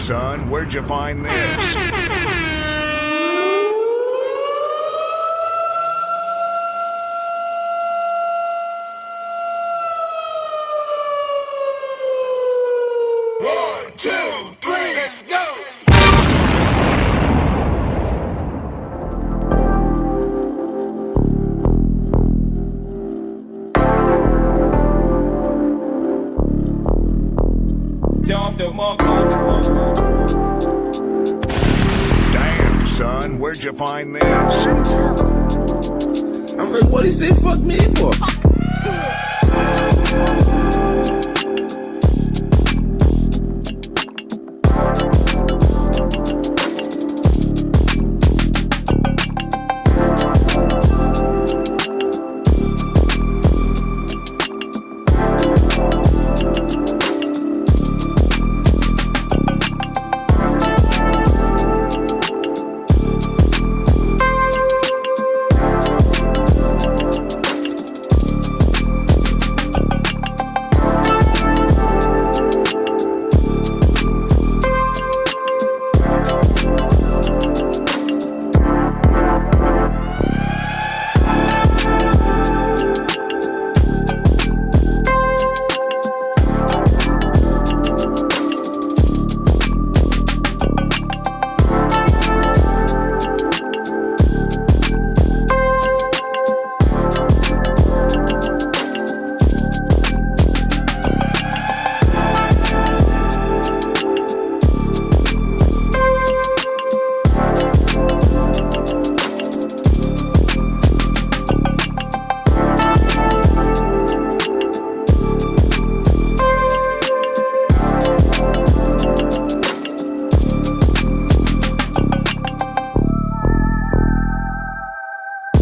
son, where'd you find this? One, two, three, let's go! Damn, son, where'd you find this? I'm like, what he say fuck me for?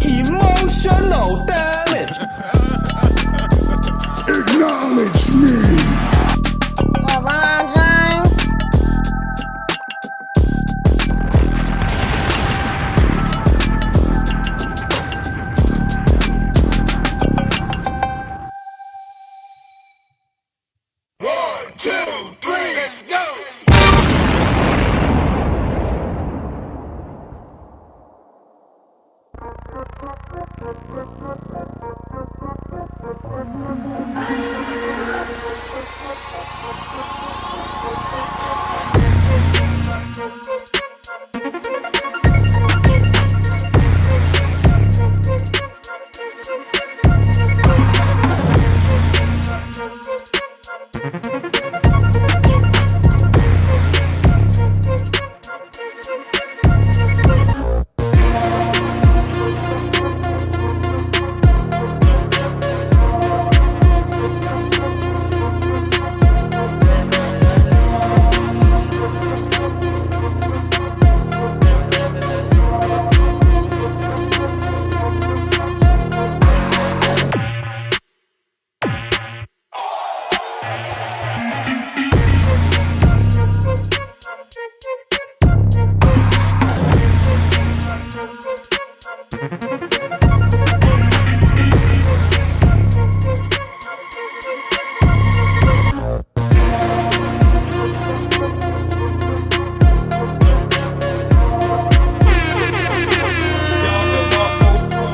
Emotional damage. Acknowledge me! LeBron James. One, two, three, let's go!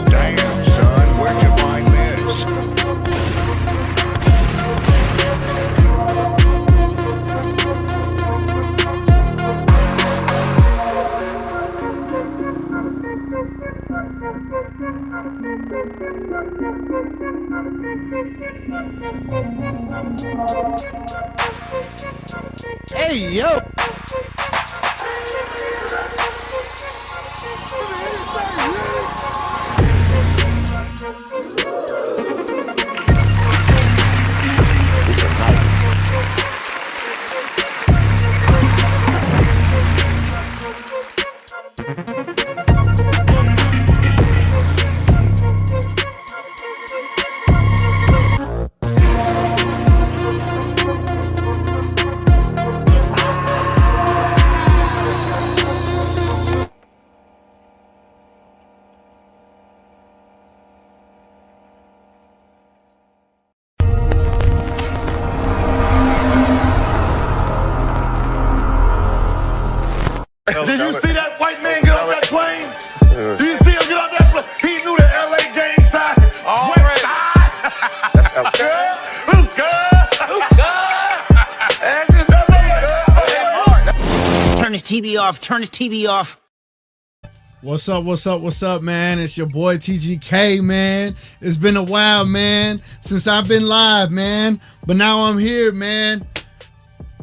Damn, son, where'd you find this? Hey, yo! It's a night. Did you see that white man get off that plane? Did you see him get off that plane? He knew the LA gang side. West side. Luka. Turn his TV off. Turn his TV off. What's up, man? It's your boy TGK, man. It's been a while, man, since I've been live, man. But now I'm here, man.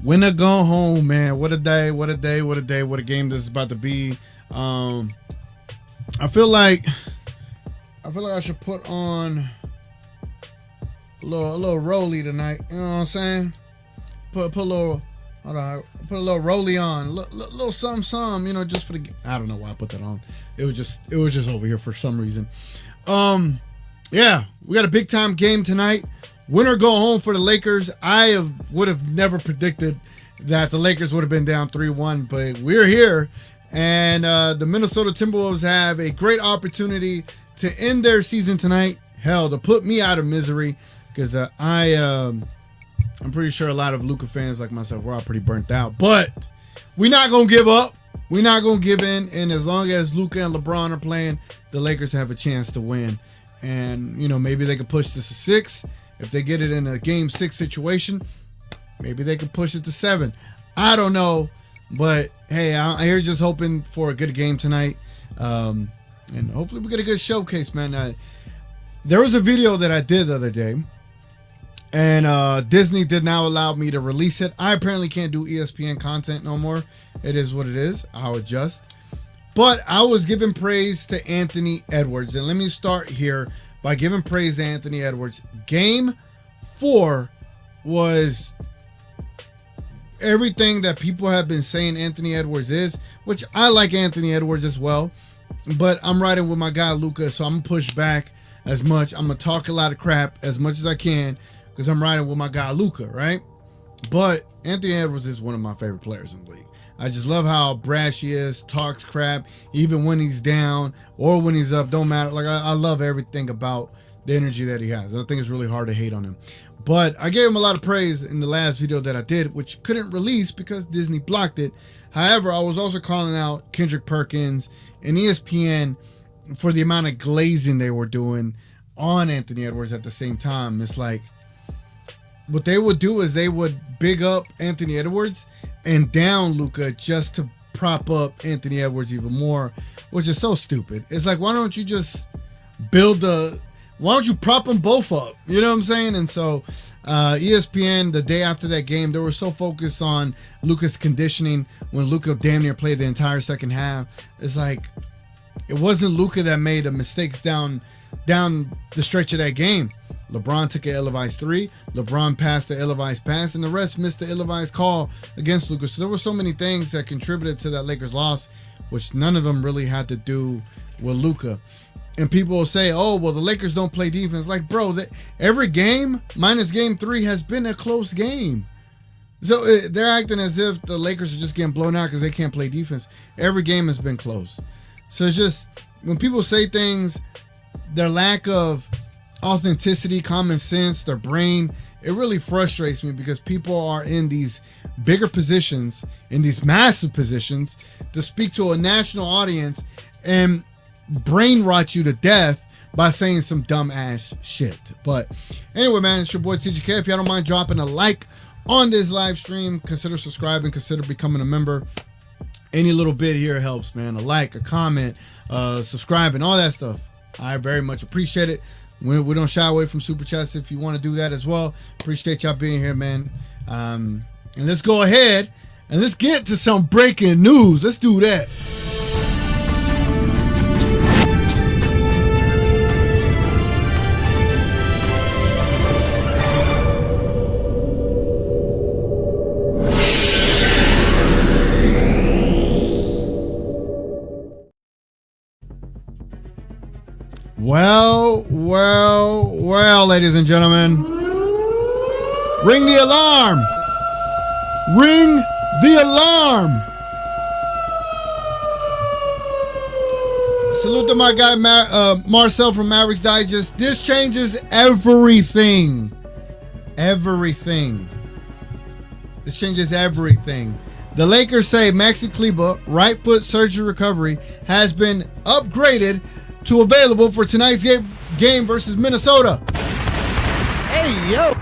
When to go home, man. What a day, what a game this is about to be. I feel like I should put on a little rolly tonight. You know what I'm saying? Put a little, hold on. Put a little rolly on, little something, you know, just for the. I don't know why I put that on. It was just over here for some reason. Yeah, we got a big time game tonight. Win or go home for the Lakers. Would have never predicted that the Lakers would have been down 3-1, but we're here, and the Minnesota Timberwolves have a great opportunity to end their season tonight. Hell, to put me out of misery, because I'm pretty sure a lot of Luka fans like myself, we're all pretty burnt out. But we're not going to give up. We're not going to give in. And as long as Luka and LeBron are playing, the Lakers have a chance to win. And, you know, maybe they could push this to 6. If they get it in a game 6 situation, maybe they could push it to 7. I don't know. But, hey, I'm here just hoping for a good game tonight. And hopefully we get a good showcase, man. There was a video that I did the other day. And Disney did not allow me to release it. I apparently can't do ESPN content no more. It is what it is. I'll adjust. But I was giving praise to Anthony Edwards. And let me start here by giving praise to Anthony Edwards. Game 4 was everything that people have been saying Anthony Edwards is, which I like Anthony Edwards as well. But I'm riding with my guy Luka, so I'm going to push back as much. I'm going to talk a lot of crap as much as I can, because I'm riding with my guy Luka, right? But Anthony Edwards is one of my favorite players in the league. I just love how brash he is, talks crap, even when he's down or when he's up, don't matter. Like, I love everything about the energy that he has. I think it's really hard to hate on him. But I gave him a lot of praise in the last video that I did, which couldn't release because Disney blocked it. However, I was also calling out Kendrick Perkins and ESPN for the amount of glazing they were doing on Anthony Edwards at the same time. It's like, what they would do is they would big up Anthony Edwards and down Luka just to prop up Anthony Edwards even more, which is so stupid. It's like, why don't you just why don't you prop them both up? You know what I'm saying? And so ESPN, the day after that game, they were so focused on Luka's conditioning when Luka damn near played the entire second half. It's like, it wasn't Luka that made the mistakes down the stretch of that game. LeBron took an ill-advised 3. LeBron passed the ill-advised pass, and the rest missed the ill-advised call against Luka. So there were so many things that contributed to that Lakers loss, which none of them really had to do with Luka. And people will say, oh, well, the Lakers don't play defense. Like, bro, every game, minus game 3, has been a close game. So they're acting as if the Lakers are just getting blown out because they can't play defense. Every game has been close. So it's just, when people say things, their lack of authenticity, common sense, their brain, it really frustrates me, because people are in these bigger positions, in these massive positions, to speak to a national audience and brain rot you to death by saying some dumb ass shit. But anyway, man, it's your boy TGK. If y'all don't mind dropping a like on this live stream, consider subscribing, consider becoming a member. Any little bit here helps, man. A like, a comment, subscribing, all that stuff. I very much appreciate it. We don't shy away from super chats if you want to do that as well. Appreciate y'all being here, man. And let's go ahead and let's get to some breaking news. Let's do that. Well, ladies and gentlemen, ring the alarm. Ring the alarm. Salute to my guy Marcel from Mavericks Digest. This changes everything. Everything. This changes everything. The Lakers say Maxi Kleber right foot surgery recovery has been upgraded to available for tonight's game versus Minnesota. Hey, yo.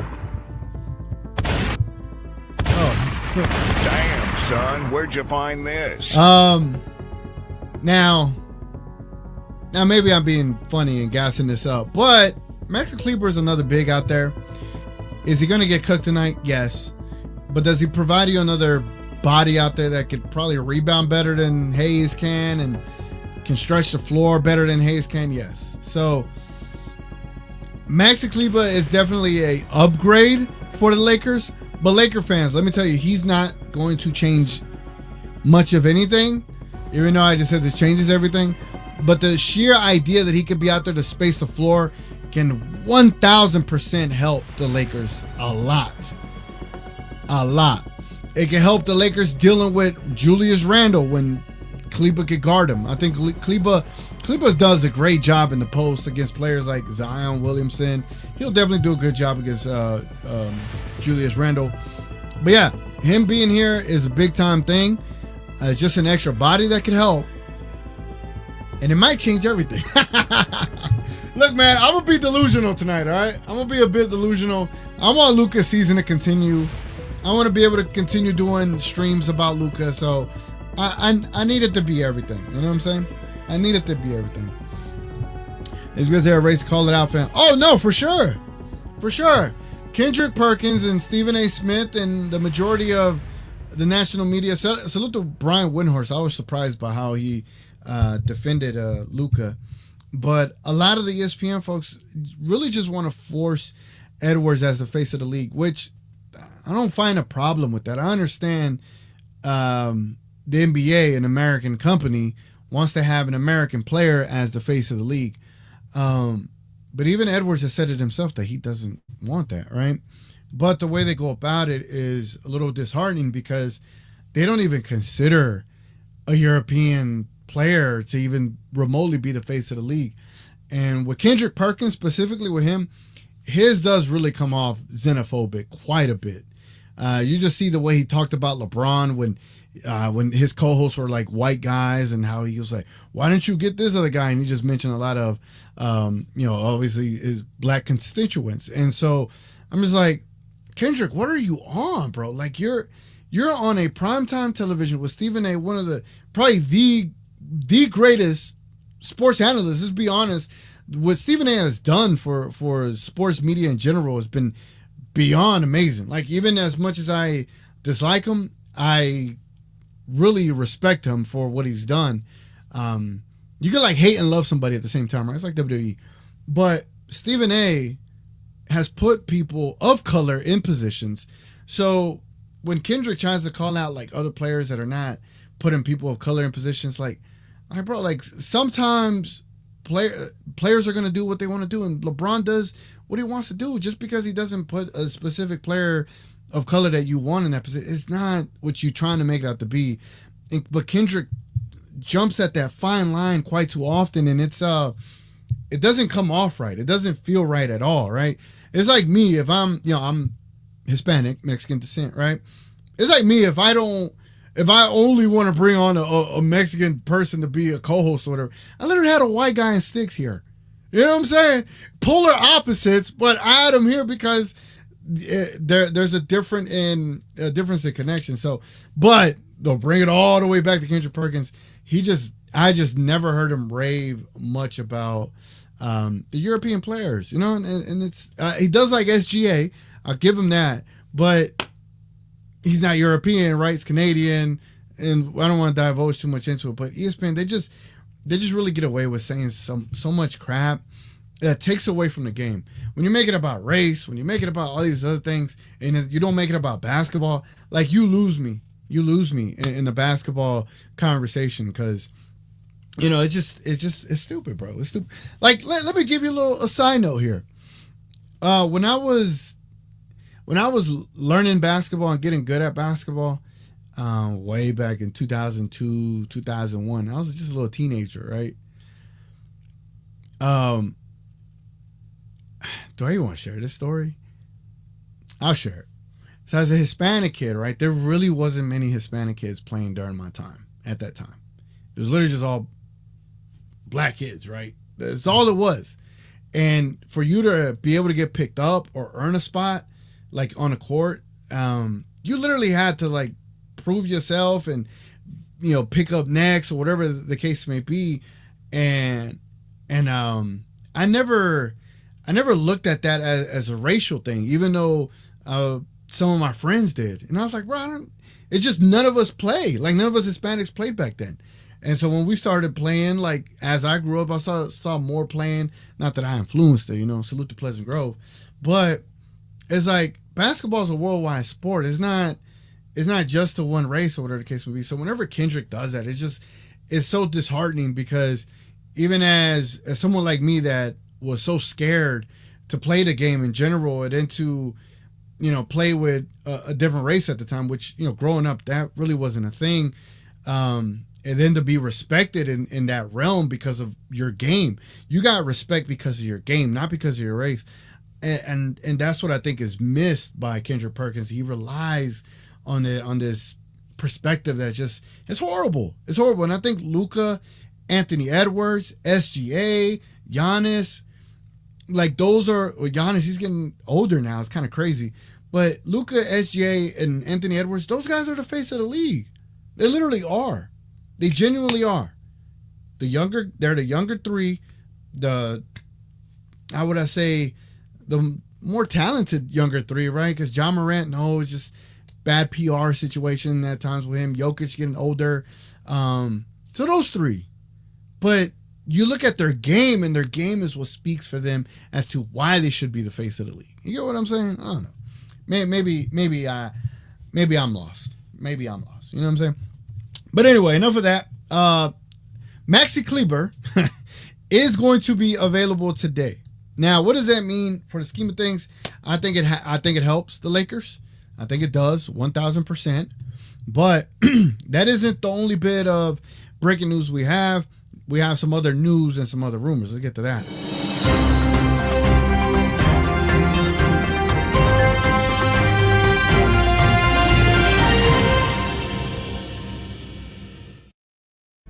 Damn, son, where'd you find this? Now maybe I'm being funny and gassing this up, but Maxi Kleber is another big out there. Is he going to get cooked tonight? Yes. But does he provide you another body out there that could probably rebound better than Hayes can and can stretch the floor better than Hayes can? Yes. So Maxi Kleber is definitely a upgrade for the Lakers. But Laker fans, let me tell you, he's not going to change much of anything. Even though I just said this changes everything. But the sheer idea that he could be out there to space the floor can 1,000% help the Lakers a lot. A lot. It can help the Lakers dealing with Julius Randle when Kleber could guard him. I think Kleber does a great job in the post against players like Zion Williamson. He'll definitely do a good job against Julius Randle. But yeah, him being here is a big time thing. It's just an extra body that could help. And it might change everything. Look, man, I'm going to be delusional tonight, all right? I'm going to be a bit delusional. I want Luka's season to continue. I want to be able to continue doing streams about Luka. So I need it to be everything. You know what I'm saying? I need it to be everything. It's because they're a race call it out fan. Oh, no, for sure. For sure. Kendrick Perkins and Stephen A. Smith and the majority of the national media. Salute to Brian Windhorst. I was surprised by how he defended Luka. But a lot of the ESPN folks really just want to force Edwards as the face of the league, which I don't find a problem with that. I understand the NBA, an American company, wants to have an American player as the face of the league. But even Edwards has said it himself that he doesn't want that, right? But the way they go about it is a little disheartening because they don't even consider a European player to even remotely be the face of the league. And with Kendrick Perkins, specifically with him, his does really come off xenophobic quite a bit. You just see the way he talked about LeBron when his co-hosts were like white guys and how he was like, why didn't you get this other guy? And he just mentioned a lot of, obviously his black constituents. And so I'm just like, Kendrick, what are you on, bro? Like you're on a primetime television with Stephen A., one of the, probably the greatest sports analysts. Let's be honest. What Stephen A. has done for sports media in general has been beyond amazing. Like, even as much as I dislike him, I really respect him for what he's done. You can like hate and love somebody at the same time, right? It's like WWE. But Stephen A. has put people of color in positions. So when Kendrick tries to call out like other players that are not putting people of color in positions, like bro, like sometimes players are going to do what they want to do, and LeBron does what he wants to do. Just because he doesn't put a specific player of color that you want in that position, it's not what you're trying to make it out to be. But Kendrick jumps at that fine line quite too often, and it doesn't come off right. It doesn't feel right at all, right? It's like me, if I'm Hispanic, Mexican descent, right? It's like me, if I only want to bring on a Mexican person to be a co-host or whatever, I literally had a white guy in sticks here. You know what I'm saying? Polar opposites, but I had him here because there's a difference in connection. So, but they'll bring it all the way back to Kendrick Perkins. I just never heard him rave much about the European players, and it's he does like SGA. I'll give him that, but he's not European, right? It's Canadian, and I don't want to divulge too much into it. But ESPN, they just really get away with saying so much crap that takes away from the game. When you make it about race, when you make it about all these other things, and you don't make it about basketball, like you lose me in the basketball conversation because. It's stupid, bro. It's stupid. Like, let me give you a side note here. When I was learning basketball and getting good at basketball, way back in 2002, 2001, I was just a little teenager, right? Do I even want to share this story? I'll share it. So as a Hispanic kid, right, there really wasn't many Hispanic kids playing during my time at that time. It was literally just all black kids, right? That's all it was. And for you to be able to get picked up or earn a spot, like on a court, you literally had to like prove yourself and, you know, pick up next or whatever the case may be. And I never looked at that as a racial thing, even though some of my friends did. And I was like, bro, it's just none of us play. Like none of us Hispanics played back then. And so when we started playing, like as I grew up, I saw more playing. Not that I influenced it, you know, salute to Pleasant Grove. But it's like basketball is a worldwide sport. It's not just the one race or whatever the case may be. So whenever Kendrick does that, it's so disheartening because even as someone like me that was so scared to play the game in general and then to, you know, play with a different race at the time, which, you know, growing up, that really wasn't a thing. And then to be respected in that realm because of your game. You got respect because of your game, not because of your race. And that's what I think is missed by Kendrick Perkins. He relies on this perspective that's just, it's horrible. It's horrible. And I think Luka, Anthony Edwards, SGA, Giannis, like those are, well, Giannis, he's getting older now. It's kind of crazy. But Luka, SGA, and Anthony Edwards, those guys are the face of the league. They literally are. They genuinely are. They're the younger three. How would I say, the more talented younger three, right? Because John Morant, no, it's just bad PR situation at times with him. Jokic getting older. So those three. But you look at their game, and their game is what speaks for them as to why they should be the face of the league. You get what I'm saying? I don't know. Maybe I'm lost. Maybe I'm lost. You know what I'm saying? But anyway, enough of that. Maxi Kleber is going to be available today. Now, what does that mean for the scheme of things? I think it helps the Lakers. I think it does 1,000%. But that isn't the only bit of breaking news we have. We have some other news and some other rumors. Let's get to that.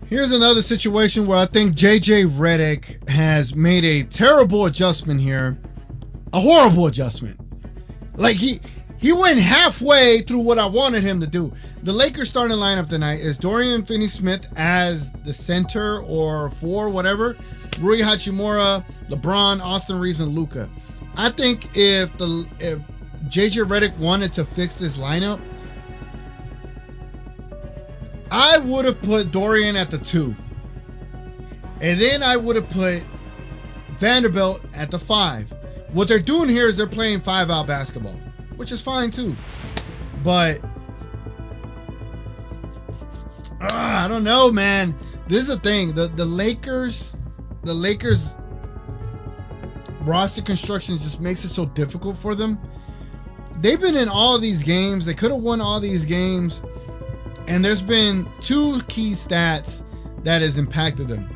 Here's another situation where I think JJ Redick has made a terrible adjustment here. A horrible adjustment. Like he went halfway through what I wanted him to do. The Lakers starting lineup tonight is Dorian Finney-Smith as the center or four, whatever. Rui Hachimura, LeBron, Austin Reeves, and Luka. I think if JJ Redick wanted to fix this lineup, I would have put Dorian at the 2. And then I would have put Vanderbilt at the 5. What they're doing here is they're playing 5-out basketball, which is fine too. But I don't know, man. This is the thing. The Lakers roster construction just makes it so difficult for them. They've been in all these games. They could have won all these games. And there's been 2 key stats that has impacted them.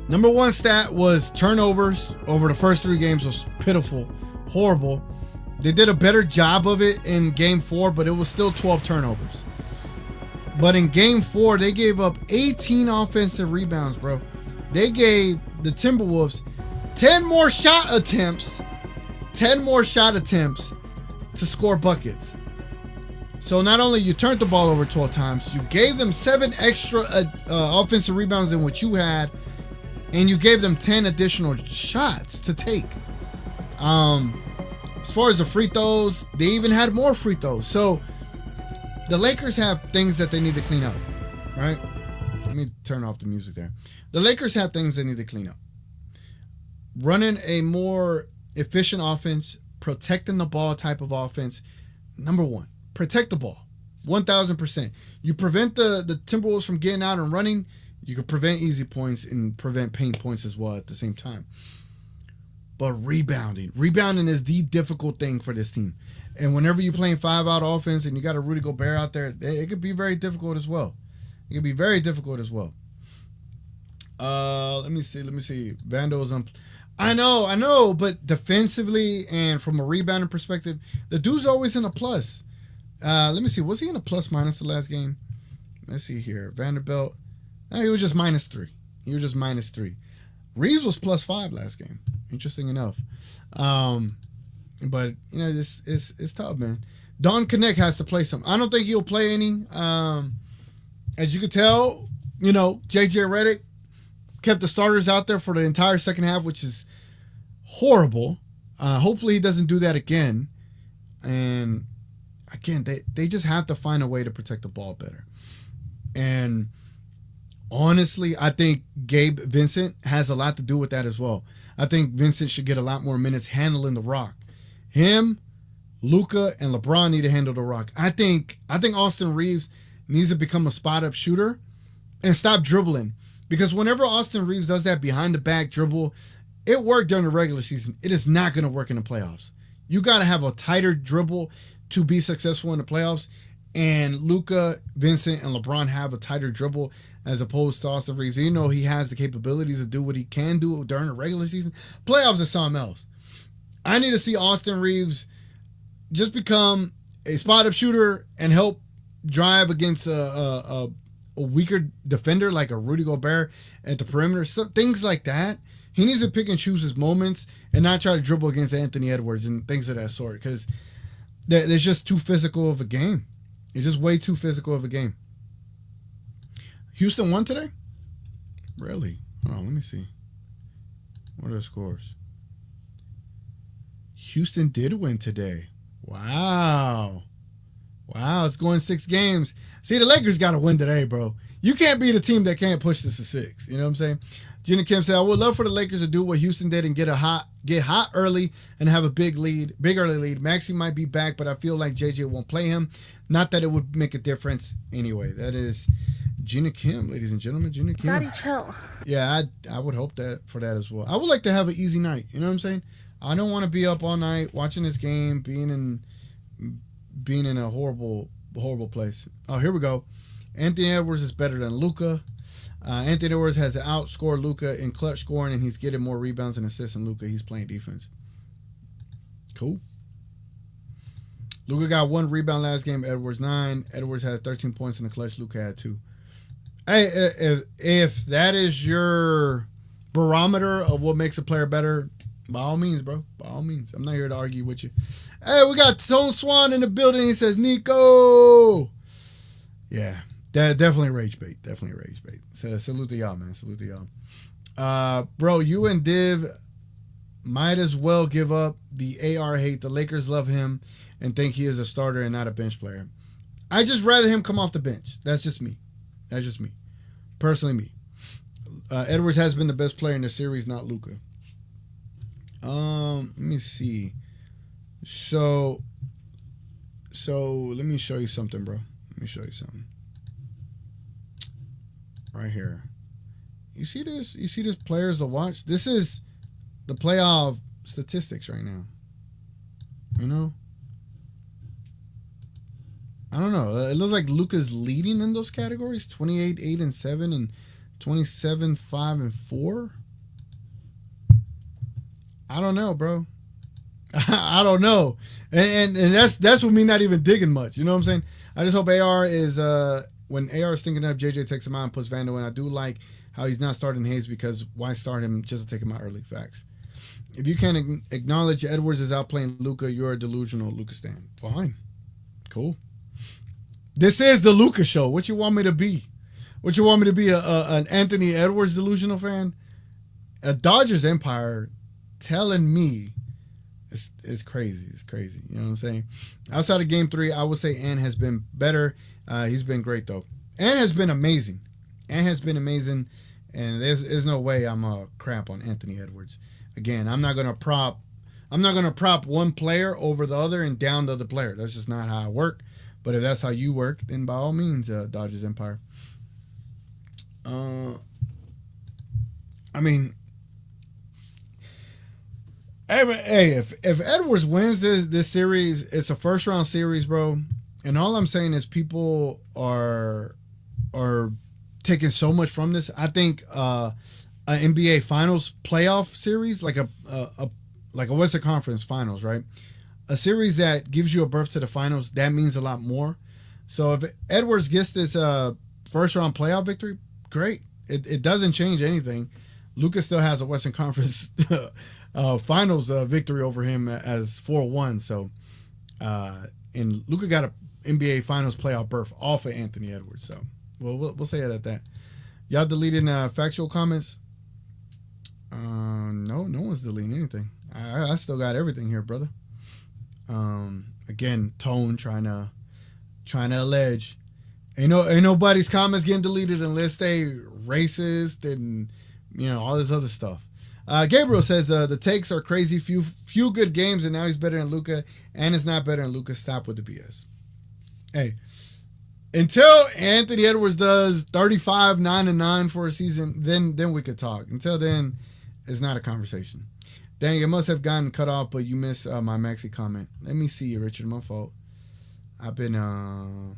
Number 1 stat was turnovers over the first 3 games was pitiful, horrible. They did a better job of it in game 4, but it was still 12 turnovers. But in game 4, they gave up 18 offensive rebounds, bro. They gave the Timberwolves 10 more shot attempts to score buckets. So not only you turned the ball over 12 times, you gave them 7 extra offensive rebounds than what you had, and you gave them 10 additional shots to take. As far as the free throws, they even had more free throws. So the Lakers have things that they need to clean up, right? Let me turn off the music there. The Lakers have things they need to clean up. Running a more efficient offense, protecting the ball type of offense. Number 1. Protect the ball, 1,000%. You prevent the Timberwolves from getting out and running. You can prevent easy points and prevent paint points as well at the same time. But rebounding is the difficult thing for this team. And whenever you're playing 5-out offense and you got a Rudy Gobert out there, it could be very difficult as well. It could be very difficult as well. Let me see. Vando's on. I know, but defensively and from a rebounding perspective, the dude's always in a plus. Let me see. Was he in a plus minus the last game? Let's see here. Vanderbilt. No, he was just -3. He was just -3. Reeves was +5 last game. Interesting enough. But you know, it's tough, man. Don Connect has to play some. I don't think he'll play any. As you can tell, you know, JJ Redick kept the starters out there for the entire second half, which is horrible. Hopefully he doesn't do that again. And again, they just have to find a way to protect the ball better. And honestly, I think Gabe Vincent has a lot to do with that as well. I think Vincent should get a lot more minutes handling the rock. Him, Luka, and LeBron need to handle the rock. I think Austin Reeves needs to become a spot-up shooter and stop dribbling. Because whenever Austin Reeves does that behind-the-back dribble, it worked during the regular season. It is not going to work in the playoffs. You got to have a tighter dribble to be successful in the playoffs. And Luka, Vincent, and LeBron have a tighter dribble as opposed to Austin Reeves. You know he has the capabilities to do what he can do during the regular season. Playoffs is something else. I need to see Austin Reeves just become a spot-up shooter and help drive against a weaker defender like a Rudy Gobert at the perimeter. So, things like that. He needs to pick and choose his moments and not try to dribble against Anthony Edwards and things of that sort because there's just too physical of a game. It's just way too physical of a game. Houston won today? Really? Oh, let me see. What are the scores? Houston did win today. Wow. Wow, it's going 6 games. See, the Lakers got to win today, bro. You can't be the team that can't push this to 6. You know what I'm saying? Gina Kim said, I would love for the Lakers to do what Houston did and get hot early and have a big early lead. Maxey might be back, but I feel like JJ won't play him. Not that it would make a difference anyway. That is Gina Kim, ladies and gentlemen. Gina Kim. Daddy, chill. Yeah, I would hope that for that as well. I would like to have an easy night. You know what I'm saying? I don't want to be up all night watching this game, being in a horrible place. Oh, here we go. Anthony Edwards is better than Luka. Anthony Edwards has outscored Luka in clutch scoring, and he's getting more rebounds and assists than Luka. He's playing defense. Cool. Luka got 1 rebound last game. Edwards 9. Edwards had 13 points in the clutch. Luka had 2. Hey, if that is your barometer of what makes a player better, by all means, bro. By all means. I'm not here to argue with you. Hey, we got Tone Swan in the building. He says, Nico. Yeah, definitely rage bait. Definitely rage bait. So, salute to y'all, man. Salute to y'all. Bro, you and Div might as well give up the AR hate. The Lakers love him and think he is a starter and not a bench player. I just rather him come off the bench. That's just me. That's just me. Personally, me. Edwards has been the best player in the series, not Luka. Let me see. So let me show you something, bro. Let me show you something. Right here. You see this? You see this players to watch? This is the playoff statistics right now. You know? I don't know. It looks like Luka's leading in those categories. 28, 8, and 7, and 27, 5, and 4. I don't know, bro. I don't know. And that's with me not even digging much. You know what I'm saying? I just hope AR is when AR is thinking up, JJ takes him out and puts Vando in. I do like how he's not starting Hayes because why start him just to take him out early? Facts. If you can't acknowledge Edwards is outplaying Luka, you're a delusional Luka stan. Fine. Cool. This is the Luka show. What you want me to be? What you want me to be? An Anthony Edwards delusional fan? A Dodgers Empire telling me it's crazy. It's crazy. You know what I'm saying? Outside of game 3, I would say Ant has been better. He's been great though. Ant has been amazing. Ant has been amazing. And there's no way I'm a crap on Anthony Edwards. Again, I'm not gonna prop one player over the other and down the other player. That's just not how I work. But if that's how you work, then by all means, Dodgers Empire. I mean, hey, if Edwards wins this series, it's a first round series, bro. And all I'm saying is people are taking so much from this. I think NBA Finals playoff series, like a Western Conference Finals, right? A series that gives you a berth to the finals, that means a lot more. So if Edwards gets this first round playoff victory, great. It doesn't change anything. Luka still has a Western Conference Finals victory over him as 4-1. So, and Luka got a NBA Finals playoff berth off of Anthony Edwards. So, we'll say it at that. Y'all deleting factual comments? No one's deleting anything. I still got everything here, brother. Again, Tone trying to allege. Ain't nobody's comments getting deleted unless they racist and all this other stuff. Gabriel says the takes are crazy. Few good games and now he's better than Luka and it's not better than Luka. Stop with the BS. Hey, until Anthony Edwards does 35, 9-9 for a season, then we could talk. Until then, it's not a conversation. Dang, it must have gotten cut off, but you missed my Maxi comment. Let me see, Richard. My fault. I've been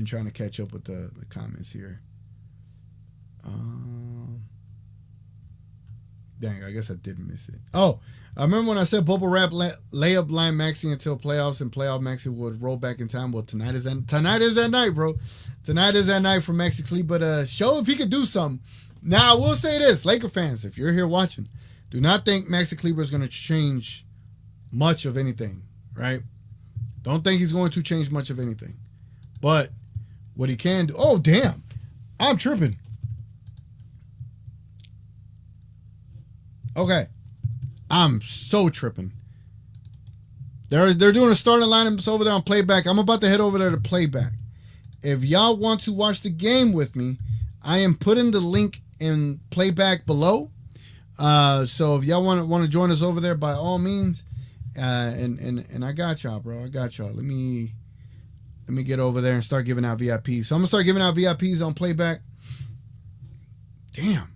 trying to catch up with the comments here. Dang, I guess I did miss it. Oh, I remember when I said bubble wrap layup line Maxi until playoffs and playoff Maxi would roll back in time. Well, tonight is that night, bro. Tonight is that night for Maxi Clee. But show if he could do something. Now, I will say this, Laker fans, if you're here watching, do not think Maxi Kleber is going to change much of anything, right? Don't think he's going to change much of anything. But what he can do... Oh, damn. I'm tripping. Okay. I'm so tripping. They're doing a starting lineup over there on playback. I'm about to head over there to playback. If y'all want to watch the game with me, I am putting the link in playback below. So if y'all want to join us over there, by all means, and I got y'all, bro. I got y'all. Let me get over there and start giving out VIPs. So I'm gonna start giving out VIPs on playback. Damn.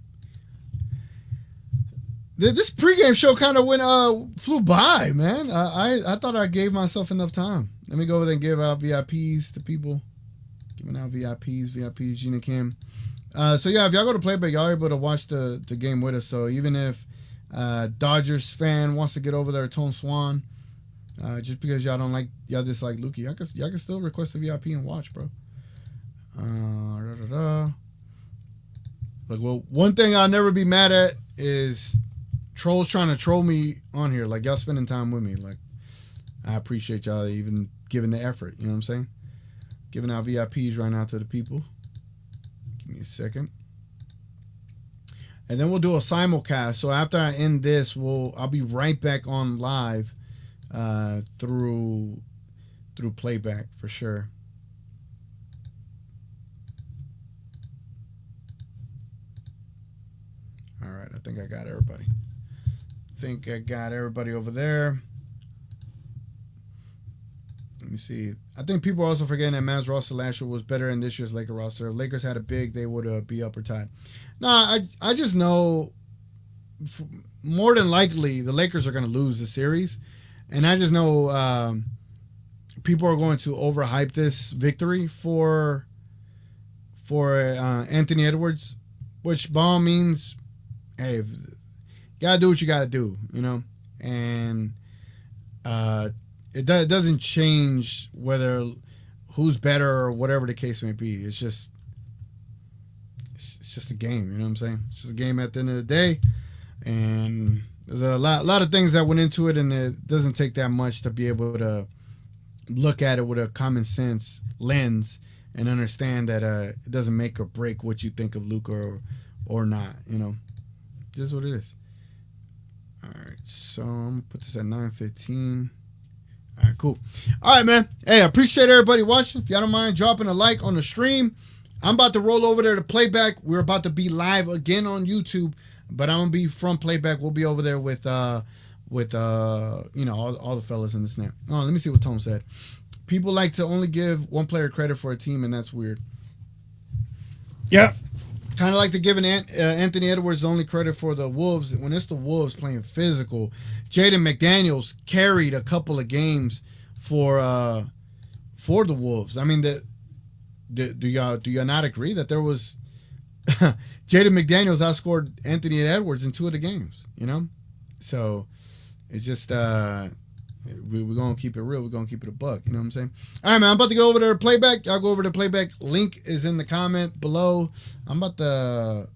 This pregame show kind of flew by, man. I thought I gave myself enough time. Let me go over there and give out VIPs to people. Giving out VIPs, Gina Kim. So yeah, if y'all go to playback, y'all are able to watch the game with us. So even if Dodgers fan wants to get over there, Tone Swan, just because y'all dislike Luka, y'all can still request a VIP and watch, bro. Look, well, one thing I'll never be mad at is trolls trying to troll me on here. Like, y'all spending time with me. Like, I appreciate y'all even giving the effort. You know what I'm saying? Giving out VIPs right now to the people. Give me a second. And then we'll do a simulcast. So after I end this, I'll be right back on live through playback for sure. All right, I think I got everybody. Over there. Let me see. I think people are also forgetting that Mavs roster last year was better than this year's Lakers roster. If Lakers had a big, they would be up or tied. Nah, I just know more than likely the Lakers are going to lose the series. And I just know people are going to overhype this victory for Anthony Edwards, which by all means, hey, you got to do what you got to do, you know? And it doesn't change whether who's better or whatever the case may be. It's just a game, you know what I'm saying? It's just a game at the end of the day. And there's a lot of things that went into it, and it doesn't take that much to be able to look at it with a common sense lens and understand that it doesn't make or break what you think of Luka or not, you know? Just what it is. All right, so I'm going to put this at 9:15. All right, cool. All right, man. Hey, I appreciate everybody watching. If y'all don't mind dropping a like on the stream, I'm about to roll over there to playback. We're about to be live again on YouTube, but I'm going to be from playback. We'll be over there with all the fellas in the snap. Oh, let me see what Tom said. People like to only give one player credit for a team, and that's weird. Yeah. Kind of like to give Anthony Edwards the only credit for the Wolves. When it's the Wolves playing physical, Jaden McDaniels carried a couple of games for the Wolves. I mean, do y'all not agree that there was Jaden McDaniels outscored Anthony Edwards in 2 of the games, you know? So it's just we're going to keep it real. We're going to keep it a buck. You know what I'm saying? All right, man. I'm about to go over to playback. Y'all go over to playback. Link is in the comment below. I'm about to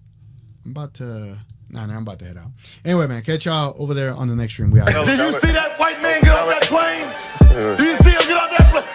head out. Anyway, man, catch y'all over there on the next stream. We out. Did you see that white man get off that plane? Did you see him get off that plane?